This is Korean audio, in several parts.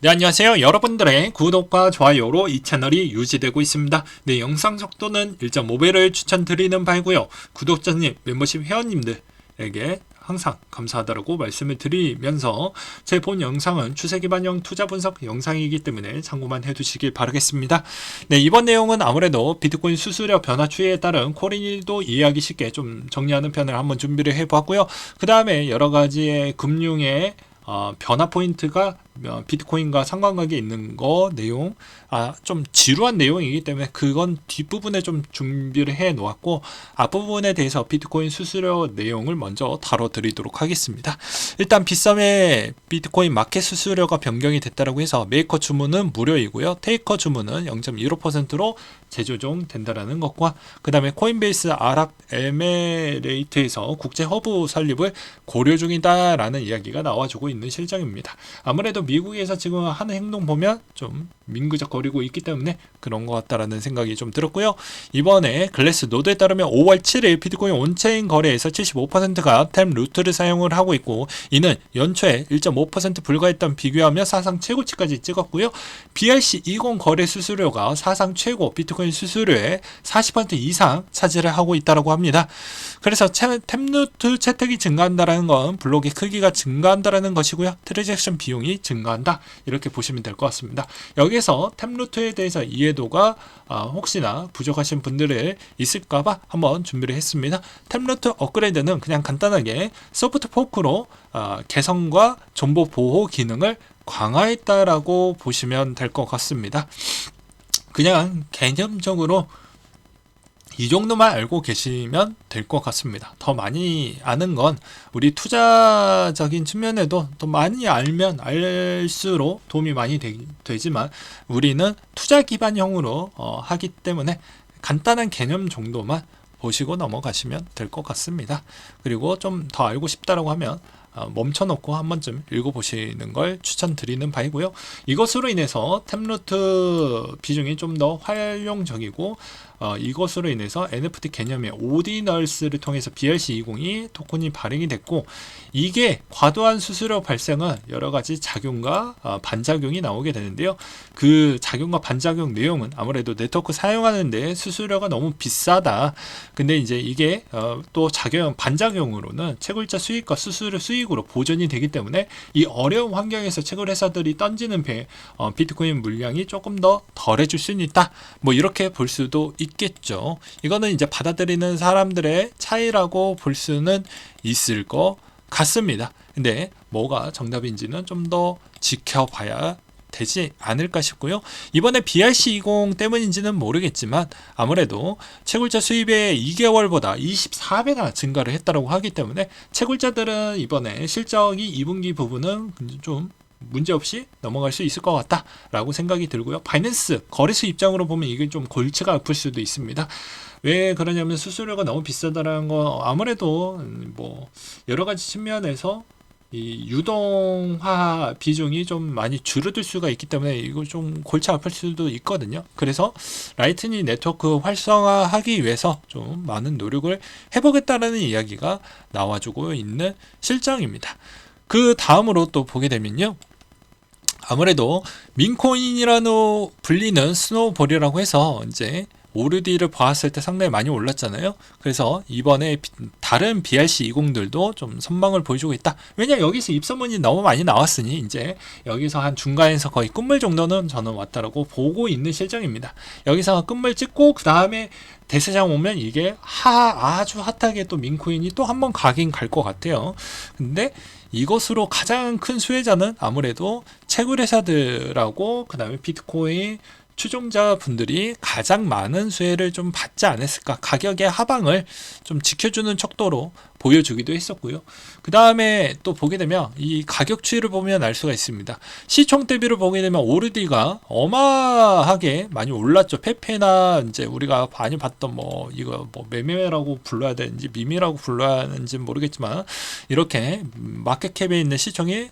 네, 안녕하세요. 여러분들의 구독과 좋아요로 이 채널이 유지되고 있습니다. 네, 영상 속도는 1.5배를 추천드리는 바이고요. 구독자님, 멤버십 회원님들에게 항상 감사하다고 말씀을 드리면서 제 본 영상은 추세 기반형 투자 분석 영상이기 때문에 참고만 해두시길 바라겠습니다. 네, 이번 내용은 아무래도 비트코인 수수료 변화 추이에 따른 코린이도 이해하기 쉽게 좀 정리하는 편을 한번 준비를 해보았고요. 그 다음에 여러 가지의 금융의 변화 포인트가 비트코인과 상관관계 있는 거 내용, 좀 지루한 내용이기 때문에 그건 뒷부분에 좀 준비를 해 놓았고, 앞부분에 대해서 비트코인 수수료 내용을 먼저 다뤄드리도록 하겠습니다. 일단 빗썸의 비트코인 마켓 수수료가 변경이 됐다고 해서 메이커 주문은 무료이고요. 테이커 주문은 0.15%로 재조정 된다라는 것과, 그 다음에 코인베이스 아랍 에메레이트에서 국제 허브 설립을 고려 중이다라는 이야기가 나와주고 있는 실정입니다. 아무래도 미국에서 지금 하는 행동 보면 좀 민구적거리고 있기 때문에 그런 것 같다라는 생각이 좀 들었고요. 이번에 글래스 노드에 따르면 5월 7일 비트코인 온체인 거래에서 75%가 템 루트를 사용을 하고 있고, 이는 연초에 1.5% 불과했던 비교하며 사상 최고치까지 찍었고요. BRC20 거래 수수료가 사상 최고 비트코인 수수료의 40% 이상 차지를 하고 있다고 합니다. 그래서 템루트 채택이 증가한다는 건 블록의 크기가 증가한다는 것이고요. 트랜잭션 비용이 증가한다, 이렇게 보시면 될 것 같습니다. 여기서 템루트에 대해서 이해도가 혹시나 부족하신 분들이 있을까봐 한번 준비를 했습니다. 템루트 업그레이드는 그냥 간단하게 소프트 포크로 개선과 정보 보호 기능을 강화했다라고 보시면 될 것 같습니다. 그냥 개념적으로 이 정도만 알고 계시면 될 것 같습니다. 더 많이 아는 건 우리 투자적인 측면에도 더 많이 알면 알수록 도움이 많이 되지만 우리는 투자 기반형으로 하기 때문에 간단한 개념 정도만 보시고 넘어가시면 될 것 같습니다. 그리고 좀 더 알고 싶다라고 하면 멈춰놓고 한 번쯤 읽어보시는 걸 추천드리는 바이고요. 이것으로 인해서 템루트 비중이 좀 더 활용적이고, 이것으로 인해서 NFT 개념의 오디널스를 통해서 BRC20이 토큰이 발행이 됐고, 이게 과도한 수수료 발생은 여러 가지 작용과 반작용이 나오게 되는데요. 그 작용과 반작용 내용은 아무래도 네트워크 사용하는데 수수료가 너무 비싸다. 근데 이제 이게 또 반작용으로는 채굴자 수익과 수수료 수익으로 보존이 되기 때문에 이 어려운 환경에서 채굴 회사들이 던지는 비트코인 물량이 조금 더 덜해질 수는 있다. 뭐 이렇게 볼 수도 있겠죠. 이거는 이제 받아들이는 사람들의 차이라고 볼 수는 있을 것 같습니다. 근데 뭐가 정답인지는 좀 더 지켜봐야 되지 않을까 싶고요. 이번에 BRC20 때문인지는 모르겠지만 아무래도 채굴자 수입의 2개월보다 24배나 증가를 했다고 하기 때문에 채굴자들은 이번에 실적이 2분기 부분은 좀 문제없이 넘어갈 수 있을 것 같다라고 생각이 들고요. 바이낸스 거래소 입장으로 보면 이게 좀 골치가 아플 수도 있습니다. 왜 그러냐면 수수료가 너무 비싸다라는 거, 아무래도 뭐 여러 가지 측면에서 이 유동화 비중이 좀 많이 줄어들 수가 있기 때문에 이거 좀 골치 아플 수도 있거든요. 그래서 라이트닝 네트워크 활성화하기 위해서 좀 많은 노력을 해보겠다라는 이야기가 나와주고 있는 실정입니다. 그 다음으로 또 보게 되면요, 아무래도 민코인이라는 불리는 스노우볼이라고 해서 이제 오르디를 봤을 때 상당히 많이 올랐잖아요. 그래서 이번에 다른 BRC20들도 좀 선방을 보여주고 있다. 왜냐, 여기서 입소문이 너무 많이 나왔으니 이제 여기서 한 중간에서 거의 끝물 정도는 저는 왔다라고 보고 있는 실정입니다. 여기서 끝물 찍고 그 다음에 대세장 오면 이게 아주 핫하게 또 민코인이 또 한번 가긴 갈 것 같아요. 근데 이것으로 가장 큰 수혜자는 아무래도 채굴 회사들하고 그 다음에 비트코인 추종자분들이 가장 많은 수혜를 좀 받지 않았을까, 가격의 하방을 좀 지켜주는 척도로 보여주기도 했었고요. 그 다음에 또 보게 되면 이 가격 추이를 보면 알 수가 있습니다. 시총 대비를 보게 되면 오르디가 어마하게 많이 올랐죠. 페페나 이제 우리가 많이 봤던 이거 매매라고 불러야 되는지 밈이라고 불러야 하는지 모르겠지만 이렇게 마켓캡에 있는 시총이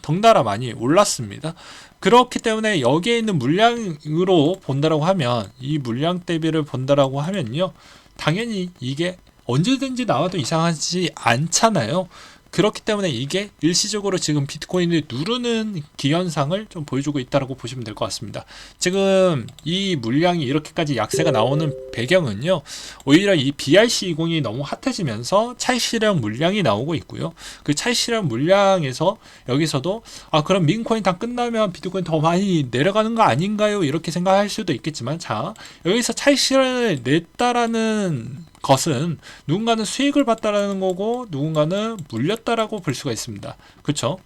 덩달아 많이 올랐습니다. 그렇기 때문에 여기에 있는 물량으로 본다라고 하면, 이 물량 대비를 본다라고 하면요, 당연히 이게 언제든지 나와도 이상하지 않잖아요. 그렇기 때문에 이게 일시적으로 지금 비트코인을 누르는 기현상을 좀 보여주고 있다고 보시면 될 것 같습니다. 지금 이 물량이 이렇게까지 약세가 나오는 배경은요, 오히려 이 BRC20이 너무 핫해지면서 차익실현 물량이 나오고 있고요. 그 차익실현 물량에서 여기서도 그럼 민코인 다 끝나면 비트코인 더 많이 내려가는 거 아닌가요? 이렇게 생각할 수도 있겠지만, 자, 여기서 차익실현을 냈다라는 것은 누군가는 수익을 봤다라는 거고 누군가는 물렸다라고 볼 수가 있습니다. 그렇죠?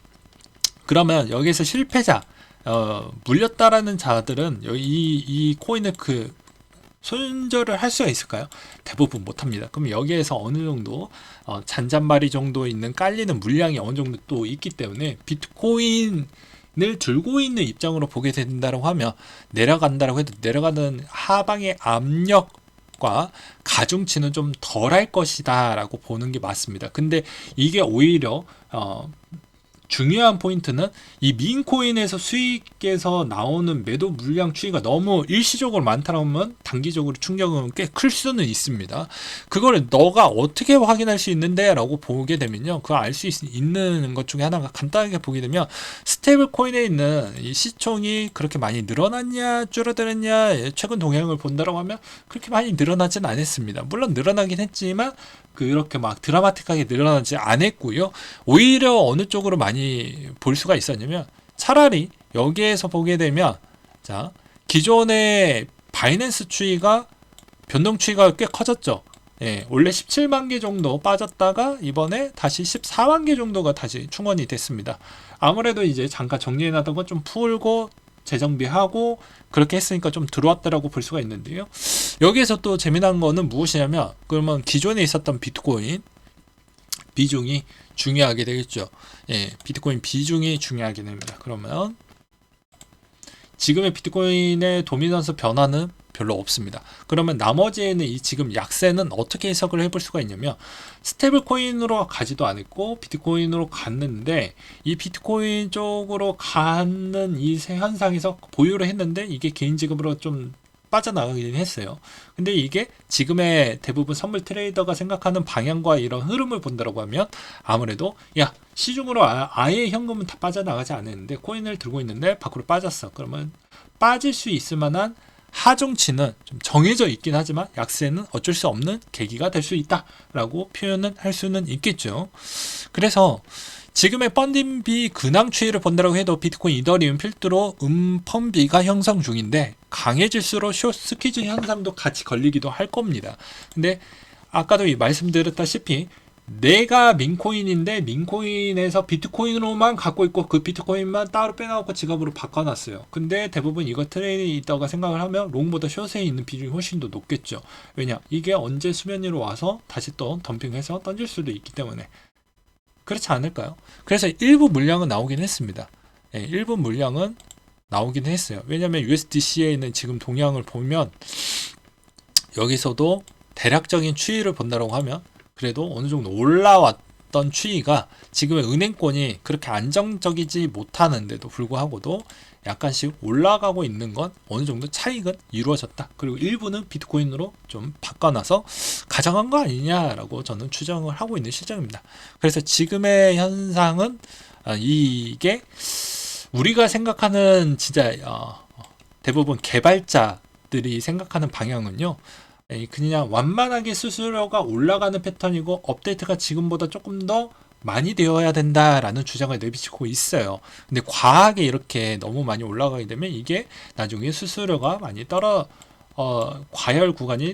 그러면 여기서 실패자, 물렸다라는 자들은 이 코인을 손절을 할 수가 있을까요? 대부분 못합니다. 그럼 여기에서 어느 정도 잔잔바리 정도 있는 깔리는 물량이 어느 정도 또 있기 때문에 비트코인을 들고 있는 입장으로 보게 된다고 하면 내려간다고 해도 내려가는 하방의 압력과 가중치는 좀 덜할 것이다 라고 보는 게 맞습니다. 근데 이게 오히려 중요한 포인트는 이 민코인에서 수익에서 나오는 매도 물량 추이가 너무 일시적으로 많다면 단기적으로 충격은 꽤 클 수는 있습니다. 그거를 너가 어떻게 확인할 수 있는데 라고 보게 되면요, 그거 알 수 있는 것 중에 하나가 간단하게 보게 되면 스테이블 코인에 있는 이 시총이 그렇게 많이 늘어났냐 줄어들었냐 최근 동향을 본다라고 하면 그렇게 많이 늘어나진 않았습니다. 물론 늘어나긴 했지만 그렇게 막 드라마틱하게 늘어나지 않았고요. 오히려 어느 쪽으로 많이 볼 수가 있었냐면 차라리 여기에서 보게 되면 자, 기존의 바이낸스 추이가 변동 추이가 꽤 커졌죠. 예, 원래 17만 개 정도 빠졌다가 이번에 다시 14만 개 정도가 다시 충원이 됐습니다. 아무래도 이제 잠깐 정리해놨던 건 좀 풀고 재정비하고 그렇게 했으니까 좀 들어왔다라고 볼 수가 있는데요. 여기에서 또 재미난 거는 무엇이냐면 그러면 기존에 있었던 비트코인 비중이 중요하게 되겠죠. 예, 비트코인 비중이 중요하게 됩니다. 그러면 지금의 비트코인의 도미넌스 변화는 별로 없습니다. 그러면 나머지에는 이 지금 약세는 어떻게 해석을 해볼 수가 있냐면 스테이블 코인으로 가지도 않았고 비트코인으로 갔는데 이 비트코인 쪽으로 가는 이 현상에서 보유를 했는데 이게 개인 지급으로 좀 빠져나가긴 했어요. 근데 이게 지금의 대부분 선물 트레이더가 생각하는 방향과 이런 흐름을 본다고 하면 아무래도 시중으로 아예 현금은 다 빠져나가지 않았는데 코인을 들고 있는데 밖으로 빠졌어. 그러면 빠질 수 있을 만한 하중치는 좀 정해져 있긴 하지만 약세는 어쩔 수 없는 계기가 될 수 있다라고 표현은 할 수는 있겠죠. 그래서 지금의 펀딩비 근황 추이를 본다고 해도 비트코인, 이더리움 필두로 펌비가 형성 중인데 강해질수록 숏스퀴즈 현상도 같이 걸리기도 할 겁니다. 근데 아까도 말씀드렸다시피 내가 민코인인데 민코인에서 비트코인으로만 갖고 있고 그 비트코인만 따로 빼놓고 지갑으로 바꿔놨어요. 근데 대부분 이거 트레이더가 생각을 하면 롱보다 숏에 있는 비중이 훨씬 더 높겠죠. 왜냐? 이게 언제 수면 위로 와서 다시 또 덤핑해서 던질 수도 있기 때문에 그렇지 않을까요? 그래서 일부 물량은 나오긴 했습니다. 예, 일부 물량은 나오긴 했어요. 왜냐면 USDC에 있는 지금 동향을 보면 여기서도 대략적인 추이를 본다고 하면 그래도 어느 정도 올라왔던 추이가 지금의 은행권이 그렇게 안정적이지 못하는데도 불구하고도 약간씩 올라가고 있는 건 어느 정도 차익은 이루어졌다. 그리고 일부는 비트코인으로 좀 바꿔놔서 가져간 거 아니냐라고 저는 추정을 하고 있는 실정입니다. 그래서 지금의 현상은 이게 우리가 생각하는 진짜 대부분 개발자들이 생각하는 방향은요. 그냥 완만하게 수수료가 올라가는 패턴이고 업데이트가 지금보다 조금 더 많이 되어야 된다라는 주장을 내비치고 있어요. 근데 과하게 이렇게 너무 많이 올라가게 되면 이게 나중에 수수료가 많이 과열 구간이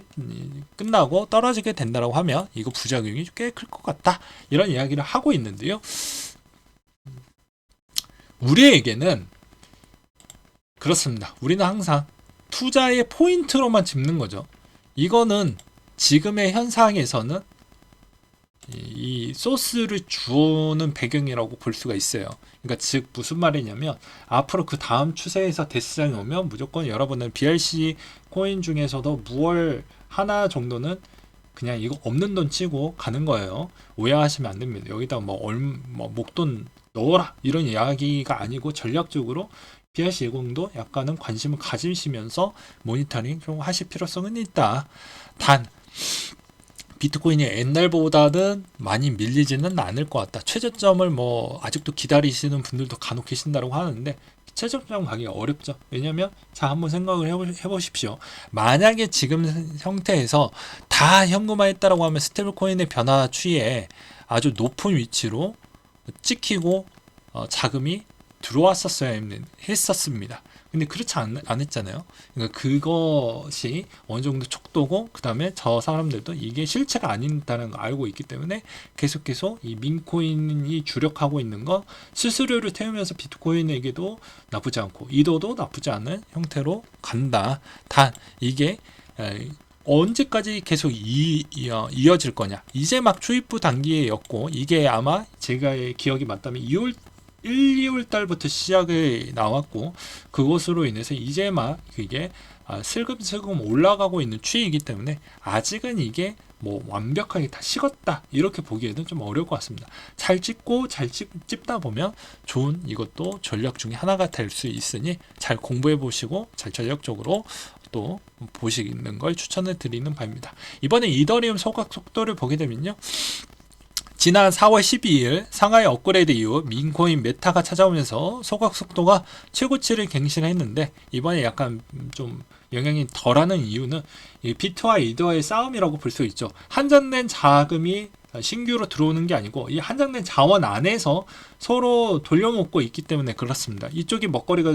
끝나고 떨어지게 된다고 하면 이거 부작용이 꽤 클 것 같다. 이런 이야기를 하고 있는데요. 우리에게는 그렇습니다. 우리는 항상 투자의 포인트로만 짚는 거죠. 이거는 지금의 현상에서는 이 소스를 주는 배경이라고 볼 수가 있어요. 그러니까 즉 무슨 말이냐면 앞으로 그 다음 추세에서 데스장이 오면 무조건 여러분은 BRC 코인 중에서도 무얼 하나 정도는 그냥 이거 없는 돈 치고 가는 거예요. 오해하시면 안 됩니다. 여기다 목돈 넣어라 이런 이야기가 아니고 전략적으로 BRC 예공도 약간은 관심을 가지시면서 모니터링 좀 하실 필요성은 있다. 단 비트코인이 옛날보다는 많이 밀리지는 않을 것 같다. 최저점을 뭐 아직도 기다리시는 분들도 간혹 계신다고 하는데 최저점 가기가 어렵죠. 왜냐면 자 한번 생각을 해보십시오. 만약에 지금 형태에서 다 현금화했다라고 하면 스테이블코인의 변화 추이에 아주 높은 위치로 찍히고 자금이 들어왔었어야 했었습니다. 근데 그렇지 않았잖아요. 그러니까 그것이 어느 정도 촉도고 그 다음에 저 사람들도 이게 실체가 아닌다는 걸 알고 있기 때문에 계속 이 민코인이 주력하고 있는 거 수수료를 태우면서 비트코인에게도 나쁘지 않고 이도도 나쁘지 않은 형태로 간다. 단 이게 언제까지 계속 이어질 거냐. 이제 막 초입부 단계였고 이게 아마 제가 기억이 맞다면 2월 달부터 시작이 나왔고 그것으로 인해서 이제 막 이게 슬금슬금 올라가고 있는 추이이기 때문에 아직은 이게 뭐 완벽하게 다 식었다 이렇게 보기에는 좀 어려울 것 같습니다. 잘 찝다 보면 좋은 이것도 전략 중에 하나가 될 수 있으니 잘 공부해 보시고 잘 전략적으로 또 보시는 걸 추천을 드리는 바입니다. 이번에 이더리움 소각 속도를 보게 되면요. 지난 4월 12일 상하이 업그레이드 이후 민코인 메타가 찾아오면서 소각 속도가 최고치를 갱신했는데 이번에 약간 좀 영향이 덜하는 이유는 이 비트와 이더의 싸움이라고 볼 수 있죠. 한정된 자금이 신규로 들어오는 게 아니고 이 한정된 자원 안에서 서로 돌려먹고 있기 때문에 그렇습니다. 이쪽이 먹거리가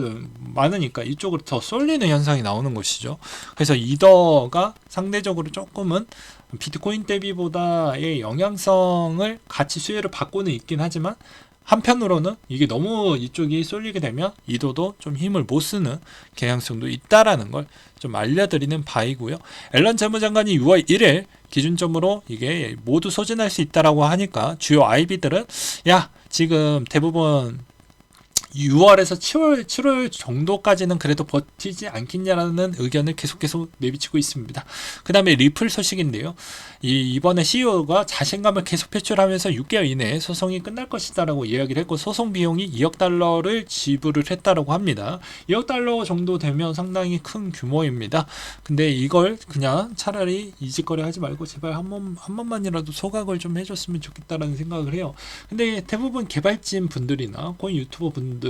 많으니까 이쪽으로 더 쏠리는 현상이 나오는 것이죠. 그래서 이더가 상대적으로 조금은 비트코인 대비보다의 영향성을 같이 수혜를 받고는 있긴 하지만 한편으로는 이게 너무 이쪽이 쏠리게 되면 이도도 좀 힘을 못 쓰는 경향성도 있다라는 걸 좀 알려드리는 바이고요. 앨런 재무장관이 6월 1일 기준점으로 이게 모두 소진할 수 있다라고 하니까 주요 IB들은 야 지금 대부분 6월에서 7월 정도까지는 그래도 버티지 않겠냐라는 의견을 계속 내비치고 있습니다. 그 다음에 리플 소식인데요. 이번에 CEO가 자신감을 계속 표출하면서 6개월 이내에 소송이 끝날 것이다라고 이야기를 했고 소송 비용이 2억 달러를 지불을 했다라고 합니다. 2억 달러 정도 되면 상당히 큰 규모입니다. 근데 이걸 그냥 차라리 이직거래 하지 말고 제발 한 번만이라도 소각을 좀 해줬으면 좋겠다라는 생각을 해요. 근데 대부분 개발진 분들이나 코인 유튜버 분들이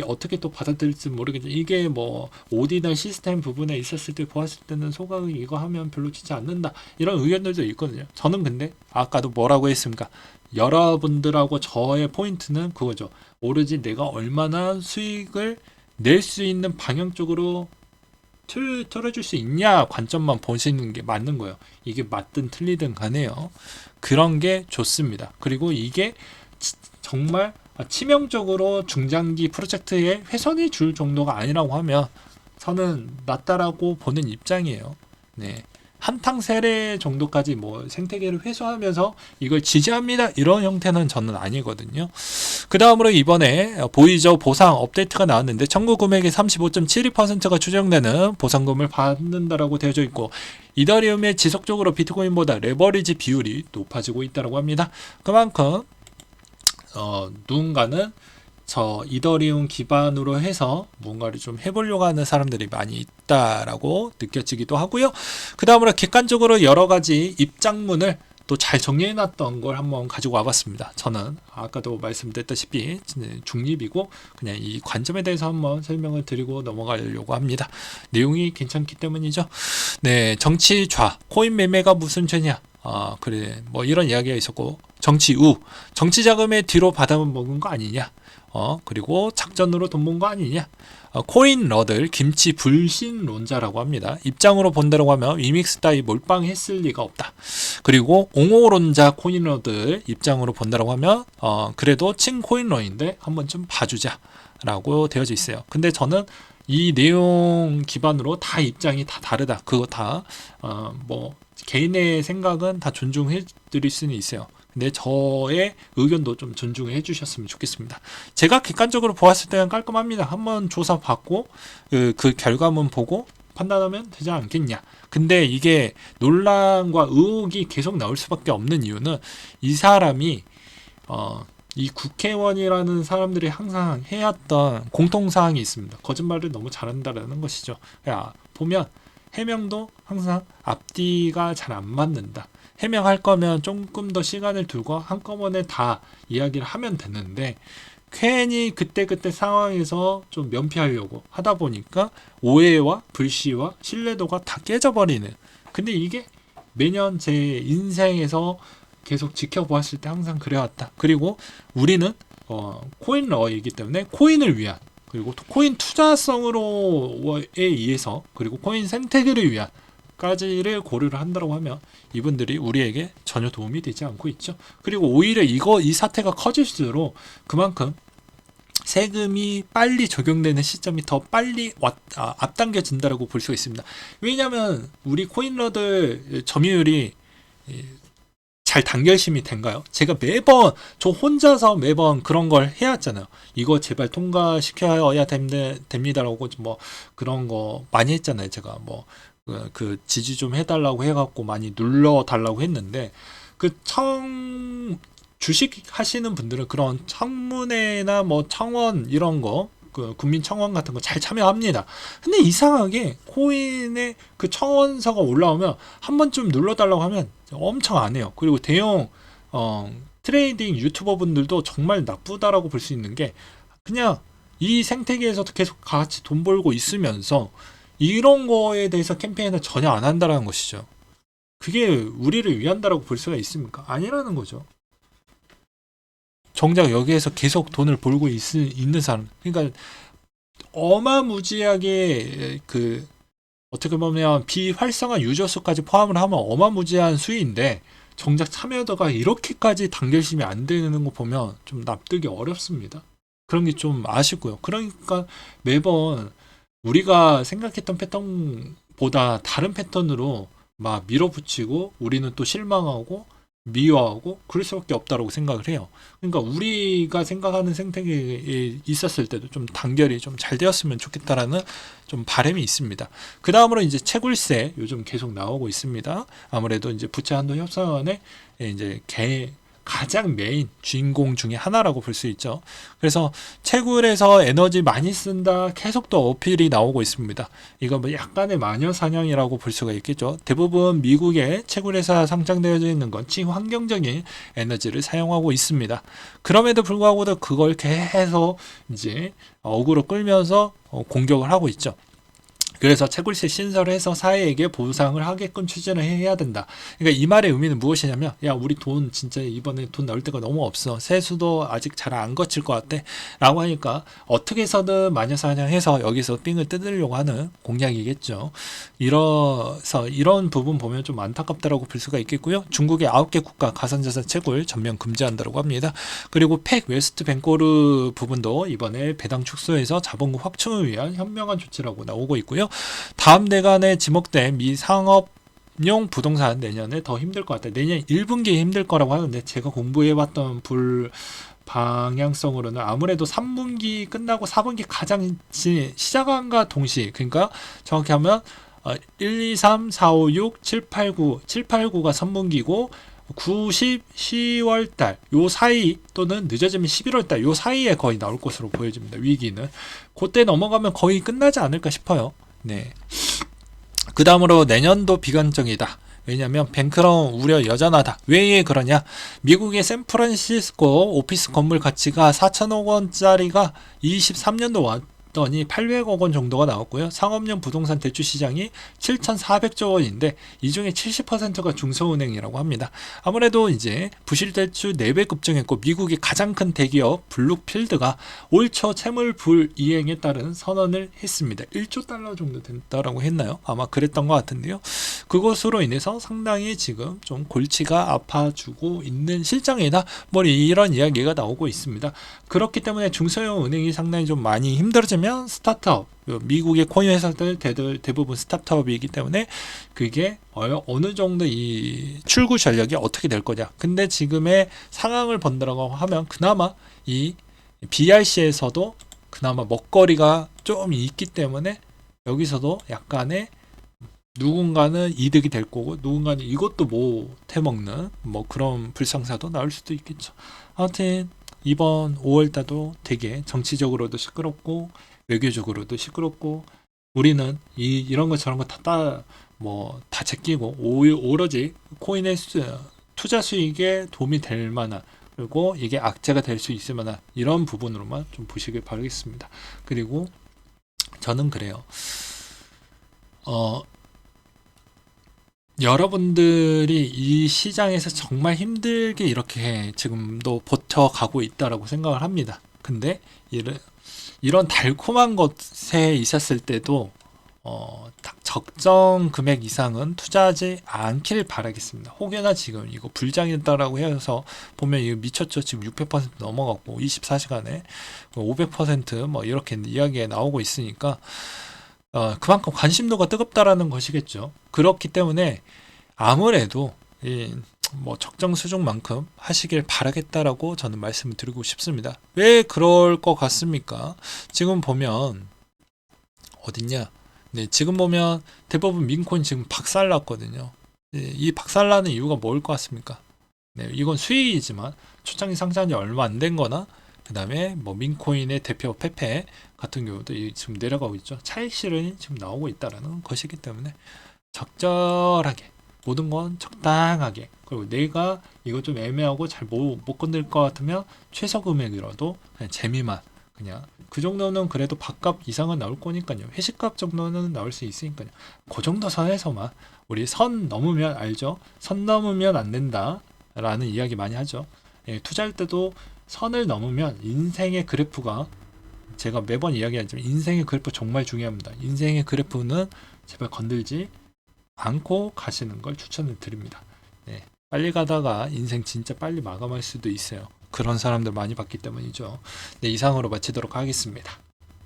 어떻게 또 받아들일지 모르겠죠. 이게 뭐 오디널 시스템 부분에 있었을 때 보았을 때는 소각을 이거 하면 별로 좋지 않는다 이런 의견들도 있거든요. 저는 근데 아까도 뭐라고 했습니까? 여러분들하고 저의 포인트는 그거죠. 오로지 내가 얼마나 수익을 낼 수 있는 방향 쪽으로 틀어줄 수 있냐 관점만 보시는 게 맞는 거예요. 이게 맞든 틀리든 간에요. 그런 게 좋습니다. 그리고 이게 정말 치명적으로 중장기 프로젝트에 훼손이 줄 정도가 아니라고 하면 저는 낫다라고 보는 입장이에요. 네. 한탕 세례 정도까지 뭐 생태계를 회수하면서 이걸 지지합니다 이런 형태는 저는 아니거든요. 그 다음으로 이번에 보이저 보상 업데이트가 나왔는데 청구 금액의 35.72%가 추정되는 보상금을 받는다라고 되어져 있고 이더리움의 지속적으로 비트코인보다 레버리지 비율이 높아지고 있다고 합니다. 그만큼 누군가는 저 이더리움 기반으로 해서 뭔가를 좀 해보려고 하는 사람들이 많이 있다라고 느껴지기도 하고요. 그 다음으로 객관적으로 여러 가지 입장문을 또 잘 정리해놨던 걸 한번 가지고 와봤습니다. 저는 아까도 말씀드렸다시피 중립이고 그냥 이 관점에 대해서 한번 설명을 드리고 넘어가려고 합니다. 내용이 괜찮기 때문이죠. 네, 정치 좌, 코인 매매가 무슨 죄냐? 그래, 뭐 이런 이야기가 있었고 정치 우, 정치 자금의 뒤로 받아먹은 거 아니냐? 그리고 작전으로 돈 번 거 아니냐? 코인 러들 김치 불신론자라고 합니다. 입장으로 본다고 하면 위믹스 따위 몰빵했을 리가 없다. 그리고 옹호론자 코인 러들 입장으로 본다고 하면 그래도 친 코인러인데 한번 좀 봐주자라고 되어져 있어요. 근데 저는 이 내용 기반으로 다 입장이 다 다르다. 그거 다 뭐 개인의 생각은 다 존중해 드릴 수는 있어요. 근데 저의 의견도 좀 존중해 주셨으면 좋겠습니다. 제가 객관적으로 보았을 때는 깔끔합니다. 한번 조사 받고 그 결과문 보고 판단하면 되지 않겠냐. 근데 이게 논란과 의혹이 계속 나올 수밖에 없는 이유는 이 사람이 이 국회의원이라는 사람들이 항상 해왔던 공통사항이 있습니다. 거짓말을 너무 잘한다라는 것이죠. 야, 보면 해명도 항상 앞뒤가 잘 안 맞는다. 해명할 거면 조금 더 시간을 두고 한꺼번에 다 이야기를 하면 되는데 괜히 그때그때 상황에서 좀 면피하려고 하다 보니까 오해와 불씨와 신뢰도가 다 깨져버리는. 근데 이게 매년 제 인생에서 계속 지켜보았을 때 항상 그래왔다. 그리고 우리는 코인러이기 때문에 코인을 위한, 그리고 코인 투자성으로에 의해서, 그리고 코인 생태계를 위한 까지를 고려를 한다고 하면 이분들이 우리에게 전혀 도움이 되지 않고 있죠. 그리고 오히려 이 사태가 커질수록 그만큼 세금이 빨리 적용되는 시점이 더 빨리 앞당겨진다라고 볼 수가 있습니다. 왜냐하면 우리 코인러들 점유율이 잘 단결심이 된가요? 제가 매번 저 혼자서 매번 그런 걸 해왔잖아요. 이거 제발 통과시켜야 됩니다라고 뭐 그런 거 많이 했잖아요. 제가 뭐 그 지지 좀 해달라고 해갖고 많이 눌러달라고 했는데 주식 하시는 분들은 그런 청문회나 뭐 청원 이런 거, 그 국민청원 같은 거 잘 참여합니다. 근데 이상하게 코인의 그 청원서가 올라오면 한 번쯤 눌러달라고 하면 엄청 안 해요. 그리고 대형 트레이딩 유튜버 분들도 정말 나쁘다라고 볼 수 있는 게 그냥 이 생태계에서도 계속 같이 돈 벌고 있으면서 이런 거에 대해서 캠페인을 전혀 안 한다라는 것이죠. 그게 우리를 위한다라고 볼 수가 있습니까? 아니라는 거죠. 정작 여기에서 계속 돈을 벌고 있는 사람, 그러니까 어마무지하게 어떻게 보면 비활성화 유저 수까지 포함을 하면 어마무지한 수위인데 정작 참여도가 이렇게까지 단결심이 안 되는 거 보면 좀 납득이 어렵습니다. 그런 게 좀 아쉽고요. 그러니까 매번 우리가 생각했던 패턴보다 다른 패턴으로 막 밀어붙이고 우리는 또 실망하고 미워하고 그럴 수밖에 없다고 생각을 해요. 그러니까 우리가 생각하는 생태계에 있었을 때도 좀 단결이 좀 잘 되었으면 좋겠다라는 좀 바람이 있습니다. 그 다음으로 이제 채굴세 요즘 계속 나오고 있습니다. 아무래도 이제 부채한도 협상안에 이제 가장 메인 주인공 중에 하나라고 볼 수 있죠. 그래서 채굴에서 에너지 많이 쓴다 계속 또 어필이 나오고 있습니다. 이거 뭐 약간의 마녀 사냥이라고 볼 수가 있겠죠. 대부분 미국의 채굴회사 상장되어 있는 건 친환경적인 에너지를 사용하고 있습니다. 그럼에도 불구하고도 그걸 계속 이제 어그로 끌면서 공격을 하고 있죠. 그래서 채굴세 신설을 해서 사회에게 보상을 하게끔 추진을 해야 된다. 그러니까 이 말의 의미는 무엇이냐면, 야, 우리 돈 진짜 이번에 돈 나올 데가 너무 없어. 세수도 아직 잘 안 거칠 것 같아. 라고 하니까 어떻게 해서든 마녀사냥해서 여기서 삥을 뜯으려고 하는 공략이겠죠. 이런 부분 보면 좀 안타깝다라고 볼 수가 있겠고요. 중국의 9개 국가 가상자산 채굴 전면 금지한다고 합니다. 그리고 팩 웨스트 벤코르 부분도 이번에 배당 축소해서 자본금 확충을 위한 현명한 조치라고 나오고 있고요. 다음 대간에 지목된 미 상업용 부동산 내년에 더 힘들 것 같아요. 내년 1분기에 힘들 거라고 하는데 제가 공부해봤던 방향성으로는 아무래도 3분기 끝나고 4분기 가장 시작한과 동시에, 그러니까 정확히 하면 1, 2, 3, 4, 5, 6, 7, 8, 9, 7, 8, 9가 3분기고 9, 10, 10월달 요 사이 또는 늦어지면 11월달 요 사이에 거의 나올 것으로 보여집니다. 위기는 그때 넘어가면 거의 끝나지 않을까 싶어요. 네. 그 다음으로 내년도 비관적이다. 왜냐하면 뱅크런 우려 여전하다. 왜 그러냐? 미국의 샌프란시스코 오피스 건물 가치가 4천억 원짜리가 23년도 왔더니 800억 원 정도가 나왔고요. 상업용 부동산 대출 시장이 7,400조 원인데 이 중에 70%가 중소은행이라고 합니다. 아무래도 이제 부실 대출 4배 급증했고 미국의 가장 큰 대기업 블룩필드가 올 초 채물 불이행에 따른 선언을 했습니다. 1조 달러 정도 됐다라고 했나요? 아마 그랬던 것 같은데요. 그것으로 인해서 상당히 지금 좀 골치가 아파주고 있는 실정이다. 뭐 이런 이야기가 나오고 있습니다. 그렇기 때문에 중소형 은행이 상당히 좀 많이 힘들어지면 스타트업, 미국의 코인 회사들 대부분 스타트업이기 때문에 그게 어느 정도 이 출구 전략이 어떻게 될 거냐. 근데 지금의 상황을 본다고 하면 그나마 이 BRC에서도 그나마 먹거리가 좀 있기 때문에 여기서도 약간의 누군가는 이득이 될 거고 누군가는 이것도 못 해먹는 뭐 그런 불상사도 나올 수도 있겠죠. 아무튼 이번 5월달도 되게 정치적으로도 시끄럽고 외교적으로도 시끄럽고 우리는 이런 거 저런 거 다 제끼고 오로지 코인의 투자 수익에 도움이 될 만한, 그리고 이게 악재가 될 수 있을 만한 이런 부분으로만 좀 보시길 바라겠습니다. 그리고 저는 그래요. 여러분들이 이 시장에서 정말 힘들게 이렇게 지금도 버텨가고 있다라고 생각을 합니다. 근데 이런 달콤한 것에 있었을 때도 적정 금액 이상은 투자하지 않길 바라겠습니다. 혹여나 지금 이거 불장이다라고 해서 보면 이거 미쳤죠. 지금 600% 넘어갔고 24시간에 500% 이렇게 이야기가 나오고 있으니까 그만큼 관심도가 뜨겁다라는 것이겠죠. 그렇기 때문에 아무래도 적정 수준만큼 하시길 바라겠다라고 저는 말씀을 드리고 싶습니다. 왜 그럴 것 같습니까? 지금 보면 어딨냐? 네, 지금 보면 대부분 민코인 지금 박살났거든요. 네, 이 박살나는 이유가 뭐일 것 같습니까? 네, 이건 수익이지만 초창기 상장한 지 얼마 안 된 거나, 그 다음에 민코인의 대표 페페 같은 경우도 지금 내려가고 있죠. 차익 실현이 지금 나오고 있다라는 것이기 때문에 적절하게, 모든 건 적당하게, 그리고 내가 이거 좀 애매하고 잘 못 건들 것 같으면 최소 금액이라도 그냥 재미만, 그냥 그 정도는 그래도 밥값 이상은 나올 거니까요. 회식값 정도는 나올 수 있으니까요. 그 정도 선에서만, 우리 선 넘으면 알죠? 선 넘으면 안 된다 라는 이야기 많이 하죠. 예, 투자할 때도 선을 넘으면 인생의 그래프가, 제가 매번 이야기하지만 인생의 그래프 정말 중요합니다. 인생의 그래프는 제발 건들지 않고 가시는 걸 추천을 드립니다. 네, 빨리 가다가 인생 진짜 빨리 마감할 수도 있어요. 그런 사람들 많이 봤기 때문이죠. 네, 이상으로 마치도록 하겠습니다.